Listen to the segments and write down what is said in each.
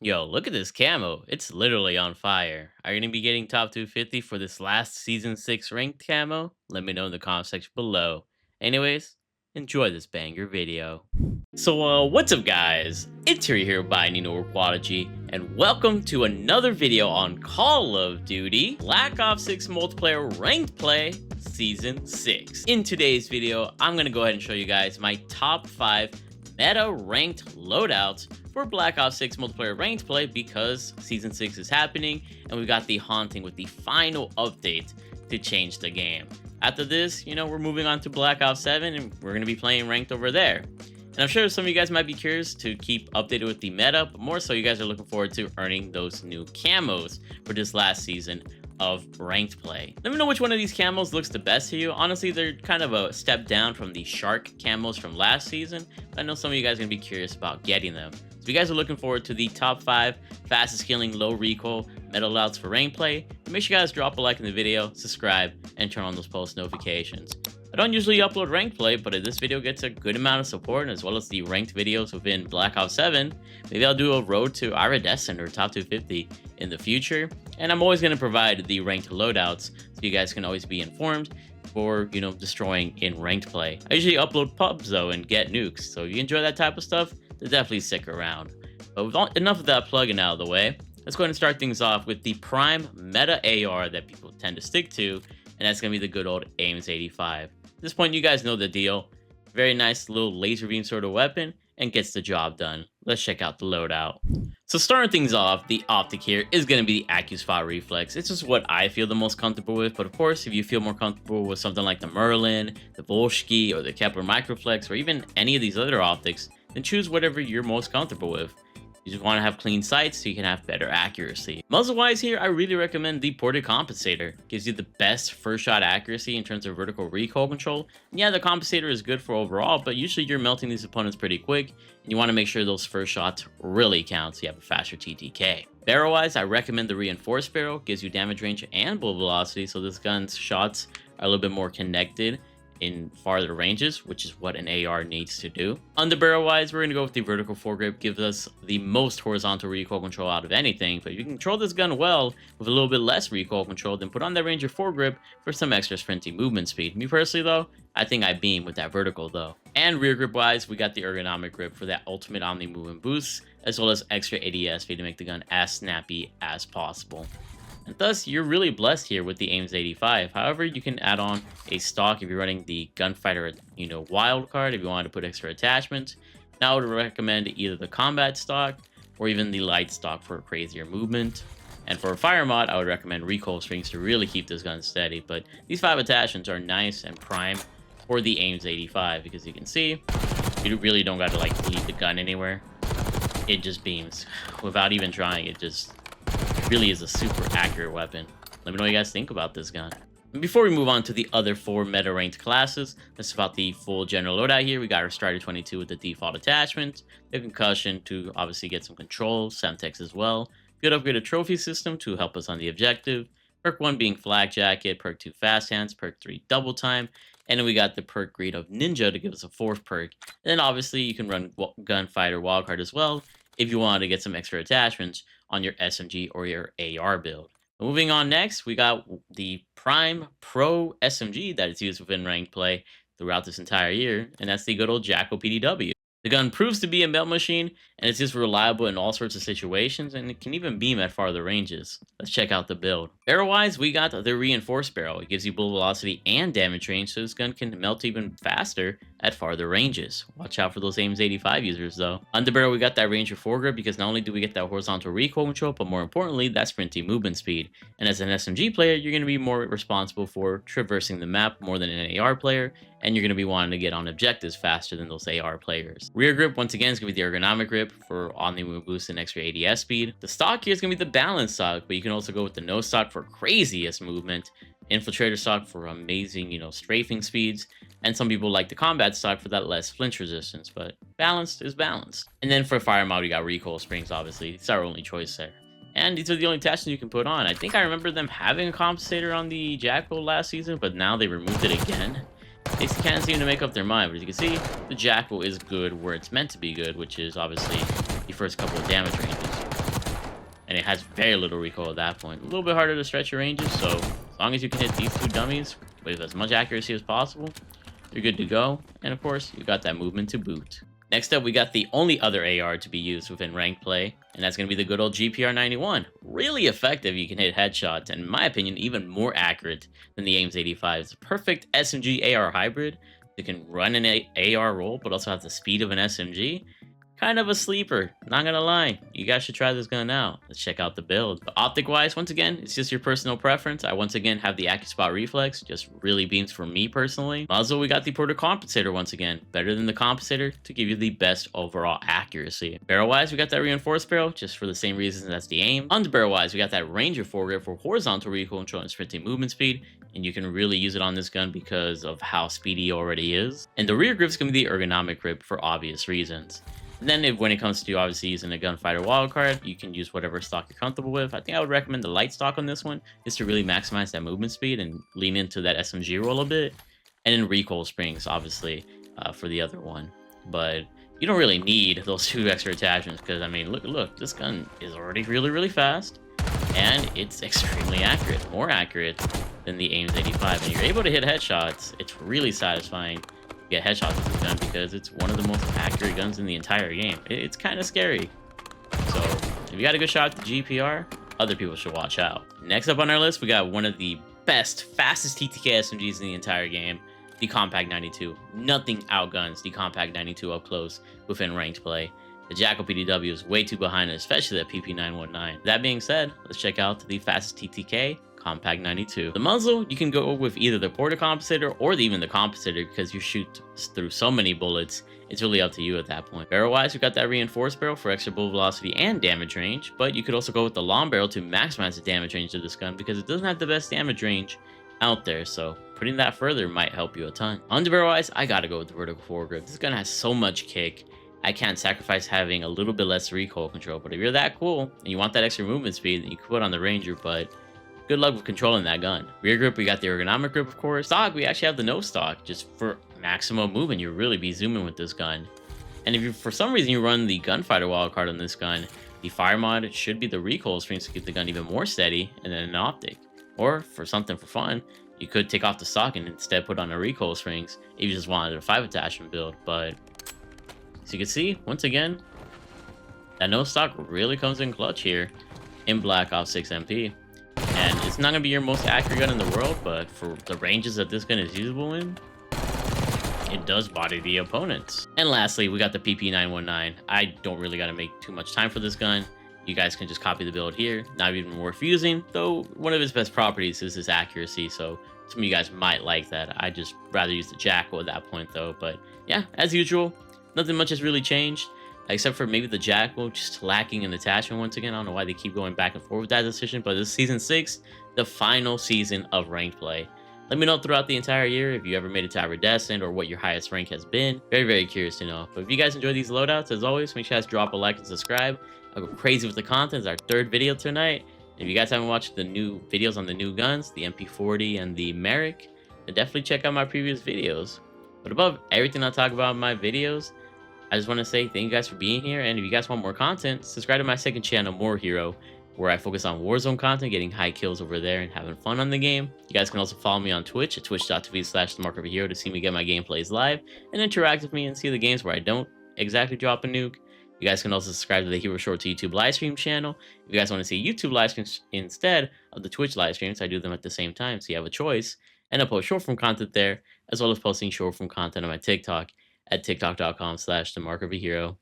Yo, look at this camo. It's literally on fire. Are you going to be getting top 250 for this last season 6 ranked camo? Let me know in the comment section below. Anyways, enjoy this banger video. So, what's up guys? It's Terry here by Nino Quality, and welcome to another video on Call of Duty Black Ops 6 Multiplayer Ranked Play Season 6. In today's video, I'm going to go ahead and show you guys my top 5 meta ranked loadouts for Black Ops 6 Multiplayer Ranked Play because Season 6 is happening and we got the haunting with the final update to change the game. After this, we're moving on to Black Ops 7 and we're going to be playing ranked over there. And I'm sure some of you guys might be curious to keep updated with the meta, but more so you guys are looking forward to earning those new camos for this last season of ranked play. Let me know which one of these camos looks the best to you. Honestly, they're kind of a step down from the shark camos from last season, but I know some of you guys are going to be curious about getting them. So if you guys are looking forward to the top 5 fastest killing low recoil meta loadouts for ranked play, make sure you guys drop a like in the video, subscribe, and turn on those post notifications. I don't usually upload ranked play, but if this video gets a good amount of support, as well as the ranked videos within Black Ops 7, maybe I'll do a road to Dresden or top 250 in the future. And I'm always going to provide the ranked loadouts so you guys can always be informed for, destroying in ranked play. I usually upload pubs though and get nukes, so if you enjoy that type of stuff, then definitely stick around. But with enough of that plugin out of the way, let's go ahead and start things off with the prime meta AR that people tend to stick to, and that's going to be the good old Ames 85. At this point, you guys know the deal. Very nice little laser beam sort of weapon and gets the job done. Let's check out the loadout. So starting things off, the optic here is going to be the FFAR reflex. It's just what I feel the most comfortable with, but of course, if you feel more comfortable with something like the Merlin, the Volsky, or the Kepler Microflex, or even any of these other optics, then choose whatever you're most comfortable with. You just want to have clean sights so you can have better accuracy. Muzzle-wise here, I really recommend the ported compensator. Gives you the best first shot accuracy in terms of vertical recoil control. And yeah, the compensator is good for overall, but usually you're melting these opponents pretty quick, and you want to make sure those first shots really count so you have a faster TTK. Barrel-wise, I recommend the reinforced barrel. Gives you damage range and bullet velocity, so this gun's shots are a little bit more connected in farther ranges, which is what an AR needs to do. Underbarrel wise, we're going to go with the vertical foregrip. Gives us the most horizontal recoil control out of anything, but if you can control this gun well with a little bit less recoil control, then put on that Ranger foregrip for some extra sprinty movement speed. Me personally though, I think I beam with that vertical though. And rear grip wise, we got the ergonomic grip for that ultimate omni movement boost, as well as extra ADS speed to make the gun as snappy as possible. And thus, you're really blessed here with the Ames 85. However, you can add on a stock if you're running the Gunfighter, wild card, if you wanted to put extra attachments. Now, I would recommend either the combat stock or even the light stock for crazier movement. And for a fire mod, I would recommend recoil strings to really keep this gun steady. But these 5 attachments are nice and prime for the Ames 85 because you can see, you really don't got to leave the gun anywhere. It just beams without even trying. It just really is a super accurate weapon. Let me know what you guys think about this gun. And before we move on to the other 4 meta ranked classes, that's about the full general loadout here. We got our Strider 22 with the default attachment, the concussion to obviously get some control, Semtex as well. Good upgraded trophy system to help us on the objective. Perk 1 being Flak Jacket, Perk 2 Fast Hands, Perk 3 Double Time, and then we got the perk Greed of Ninja to give us a 4th perk. And then obviously you can run Gunfighter Wildcard as well if you wanted to get some extra attachments on your SMG or your AR build. Moving on next, we got the Prime Pro SMG that is used within ranked play throughout this entire year, and that's the good old Jackal PDW. The gun proves to be a melt machine, and it's just reliable in all sorts of situations, and it can even beam at farther ranges. Let's check out the build. Barrel-wise, we got the reinforced barrel. It gives you bullet velocity and damage range, so this gun can melt even faster at farther ranges. Watch out for those Ames 85 users, though. Underbarrel, we got that Ranger foregrip because not only do we get that horizontal recoil control, but more importantly, that sprinty movement speed. And as an SMG player, you're going to be more responsible for traversing the map more than an AR player, and you're going to be wanting to get on objectives faster than those AR players. Rear grip, once again, is going to be the ergonomic grip for omni-move boost and extra ADS speed. The stock here is going to be the balance stock, but you can also go with the no stock for craziest movement, infiltrator stock for amazing, strafing speeds, and some people like the combat stock for that less flinch resistance, but balanced is balanced. And then for fire mod, we got recoil springs, obviously. It's our only choice there. And these are the only attachments you can put on. I think I remember them having a compensator on the Jackal last season, but now they removed it again. They can't seem to make up their mind, but as you can see, the Jackal is good where it's meant to be good, which is obviously the first couple of damage ranges. and it has very little recoil at that point. A little bit harder to stretch your ranges, so as long as you can hit these two dummies with as much accuracy as possible, you're good to go. And of course, you got that movement to boot. Next up, we got the only other AR to be used within ranked play, and that's going to be the good old GPR 91. Really effective, you can hit headshots, and in my opinion, even more accurate than the Ames 85. It's a perfect SMG AR hybrid. You can run an AR roll, but also have the speed of an SMG. Kind of a sleeper, not gonna lie. You guys should try this gun out. Let's check out the build. But optic-wise, once again, it's just your personal preference. I once again have the AccuSpot Reflex, just really beams for me personally. Muzzle, we got the Porter Compensator once again. Better than the Compensator to give you the best overall accuracy. Barrel-wise, we got that Reinforced Barrel, just for the same reasons as the Aim. Underbarrel-wise, we got that Ranger foregrip for horizontal recoil control and sprinting movement speed. And you can really use it on this gun because of how speedy it already is. And the rear grip's gonna be the ergonomic grip for obvious reasons. And then when it comes to obviously using a gunfighter wildcard, you can use whatever stock you're comfortable with. I think I would recommend the light stock on this one, just to really maximize that movement speed and lean into that SMG roll a bit. And then recoil springs, obviously, for the other one. But you don't really need those two extra attachments because, I mean, look, this gun is already really fast. And it's extremely accurate, more accurate than the Ames 85. And you're able to hit headshots. It's really satisfying. Get headshots with this gun because it's one of the most accurate guns in the entire game. It's kind of scary. So if you got a good shot at the GPR, other people should watch out. Next up on our list, we got one of the best, fastest TTK SMGs in the entire game, the Compact 92. Nothing outguns the Compact 92 up close within ranked play. The Jackal PDW is way too behind it, especially that PP919. That being said, let's check out the fastest TTK, Compact 92. The muzzle, you can go with either the Porter Compensator or even the Compensator because you shoot through so many bullets. It's really up to you at that point. Barrel-wise, we got that Reinforced Barrel for extra bullet velocity and damage range, but you could also go with the long barrel to maximize the damage range of this gun because it doesn't have the best damage range out there, so putting that further might help you a ton. Underbarrel-wise, I gotta go with the vertical foregrip. This gun has so much kick. I can't sacrifice having a little bit less recoil control, but if you're that cool and you want that extra movement speed, then you could put on the Ranger, but good luck with controlling that gun. Rear grip, we got the ergonomic grip, of course. Stock, we actually have the no stock, just for maximum movement. You'll really be zooming with this gun. And if you, for some reason, you run the gunfighter wildcard on this gun, the fire mod should be the recoil springs to keep the gun even more steady, and then an optic. Or for something for fun, you could take off the stock and instead put on a recoil springs if you just wanted a 5 attachment build. But as you can see, once again, that no stock really comes in clutch here in Black Ops 6 MP. And it's not going to be your most accurate gun in the world, but for the ranges that this gun is usable in, it does body the opponents. And lastly, we got the PP919. I don't really got to make too much time for this gun. You guys can just copy the build here. Not even worth using, though one of its best properties is his accuracy, so some of you guys might like that. I just rather use the Jackal at that point, though. But yeah, as usual, nothing much has really changed, except for maybe the Jackal just lacking an attachment once again. I don't know why they keep going back and forth with that decision, but this is Season 6, the final season of ranked play. Let me know throughout the entire year if you ever made it to Dresden or what your highest rank has been. Very curious to know. But if you guys enjoy these loadouts, as always, make sure you guys drop a like and subscribe. I'll go crazy with the content. It's our 3rd video tonight. If you guys haven't watched the new videos on the new guns, the MP40 and the Merrick, then definitely check out my previous videos. But above everything I talk about in my videos, I just want to say thank you guys for being here. And if you guys want more content, subscribe to my 2nd channel, More Hero, where I focus on Warzone content, getting high kills over there and having fun on the game. You guys can also follow me on Twitch at twitch.tv/themarkofahero to see me get my gameplays live and interact with me and see the games where I don't exactly drop a nuke. You guys can also subscribe to the Hero Short to YouTube live stream channel. If you guys want to see YouTube live streams instead of the Twitch live streams, I do them at the same time, so you have a choice. And I post short form content there, as well as posting short form content on my TikTok at tiktok.com/themarkofahero.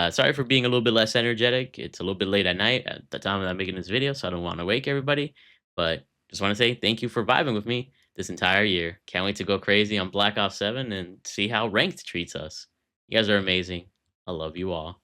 Sorry for being a little bit less energetic. It's a little bit late at night at the time that I'm making this video, so I don't want to wake everybody. But just want to say thank you for vibing with me this entire year. Can't wait to go crazy on Black Ops 7 and see how Ranked treats us. You guys are amazing. I love you all.